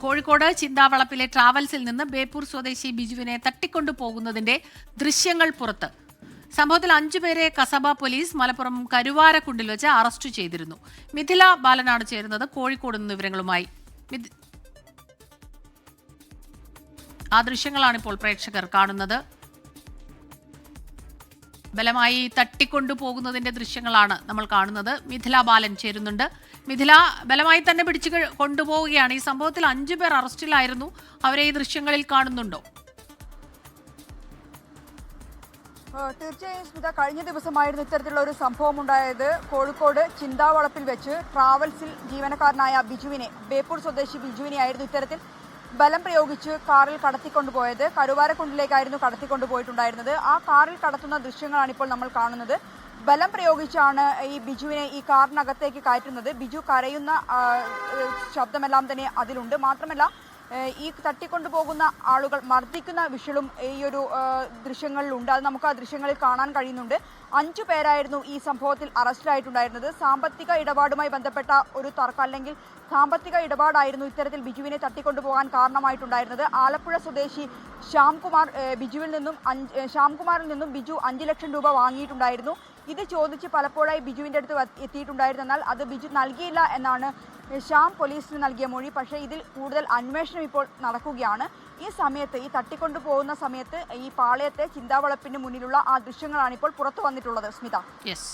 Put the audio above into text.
കോഴിക്കോട് ചിന്താവളപ്പിലെ ട്രാവൽസിൽ നിന്ന് ബേപ്പൂർ സ്വദേശി ബിജുവിനെ തട്ടിക്കൊണ്ടുപോകുന്നതിന്റെ ദൃശ്യങ്ങൾ പുറത്ത്. സംഭവത്തിൽ 5 പേരെ കസബ പോലീസ് മലപ്പുറം കരുവാരക്കുണ്ടിൽ വെച്ച് അറസ്റ്റ് ചെയ്തിരുന്നു. മിഥില ബാലനാണ് ചേരുന്നത് കോഴിക്കോട് നിന്ന് വിവരങ്ങളുമായി. ആ ദൃശ്യങ്ങളാണ് ഇപ്പോൾ പ്രേക്ഷകർ കാണുന്നത്. ബലമായി തട്ടിക്കൊണ്ടുപോകുന്നതിന്റെ ദൃശ്യങ്ങളാണ് നമ്മൾ കാണുന്നത്. മിഥില ബാലൻ ചേരുന്നുണ്ട്. മിഥില, ബലമായി തന്നെ പിടിച്ചു കൊണ്ടുപോവുകയാണ്. ഈ സംഭവത്തിൽ 5 പേർ അറസ്റ്റിലായിരുന്നു. അവരെ ഈ ദൃശ്യങ്ങളിൽ കാണുന്നുണ്ടോ? തീർച്ചയായും സ്മിത, കഴിഞ്ഞ ദിവസമായിരുന്നു ഇത്തരത്തിലുള്ള ഒരു സംഭവം ഉണ്ടായത്. കോഴിക്കോട് ചിന്താവളപ്പിൽ വെച്ച് ട്രാവൽസിൽ ജീവനക്കാരനായ ബിജുവിനെ, ബേപ്പൂർ സ്വദേശി ബിജുവിനെയായിരുന്നു ഇത്തരത്തിൽ ബലം പ്രയോഗിച്ച് കാറിൽ കടത്തിക്കൊണ്ടുപോയത്. കരുവാരക്കുണ്ടിലേക്കായിരുന്നു കടത്തിക്കൊണ്ടുപോയിട്ടുണ്ടായിരുന്നത്. ആ കാറിൽ കടത്തുന്ന ദൃശ്യങ്ങളാണ് ഇപ്പോൾ നമ്മൾ കാണുന്നത്. ബലം പ്രയോഗിച്ചാണ് ഈ ബിജുവിനെ ഈ കാറിനകത്തേക്ക് കയറ്റുന്നത്. ബിജു കരയുന്ന ശബ്ദമെല്ലാം തന്നെ അതിലുണ്ട്. മാത്രമല്ല, ഈ തട്ടിക്കൊണ്ടുപോകുന്ന ആളുകൾ മർദ്ദിക്കുന്ന വിഷ്വലും ഈ ഒരു ദൃശ്യങ്ങളിലുണ്ട്. അത് നമുക്ക് ആ ദൃശ്യങ്ങളിൽ കാണാൻ കഴിയുന്നുണ്ട്. 5 പേരായിരുന്നു ഈ സംഭവത്തിൽ അറസ്റ്റിലായിട്ടുണ്ടായിരുന്നത്. സാമ്പത്തിക ഇടപാടുമായി ബന്ധപ്പെട്ട ഒരു തർക്കം, അല്ലെങ്കിൽ സാമ്പത്തിക ഇടപാടായിരുന്നു ഇത്തരത്തിൽ ബിജുവിനെ തട്ടിക്കൊണ്ടുപോകാൻ കാരണമായിട്ടുണ്ടായിരുന്നത്. ആലപ്പുഴ സ്വദേശി ശ്യാംകുമാറിൽ നിന്നും ബിജു 5 ലക്ഷം രൂപ വാങ്ങിയിട്ടുണ്ടായിരുന്നു. ഇത് ചോദിച്ച് പലപ്പോഴായി ബിജുവിൻ്റെ അടുത്ത് എത്തിയിട്ടുണ്ടായിരുന്നു. എന്നാൽ അത് ബിജു നൽകിയില്ല എന്നാണ് ശ്യാം പോലീസിന് നൽകിയ മൊഴി. പക്ഷേ ഇതിൽ കൂടുതൽ അന്വേഷണം ഇപ്പോൾ നടക്കുകയാണ്. ഈ സമയത്ത്, ഈ തട്ടിക്കൊണ്ടുപോകുന്ന സമയത്ത് ഈ പാളയത്തെ ചിന്താവളപ്പിന് മുന്നിലുള്ള ആ ദൃശ്യങ്ങളാണ് ഇപ്പോൾ പുറത്തു വന്നിട്ടുള്ളത്. സ്മിത. യെസ്.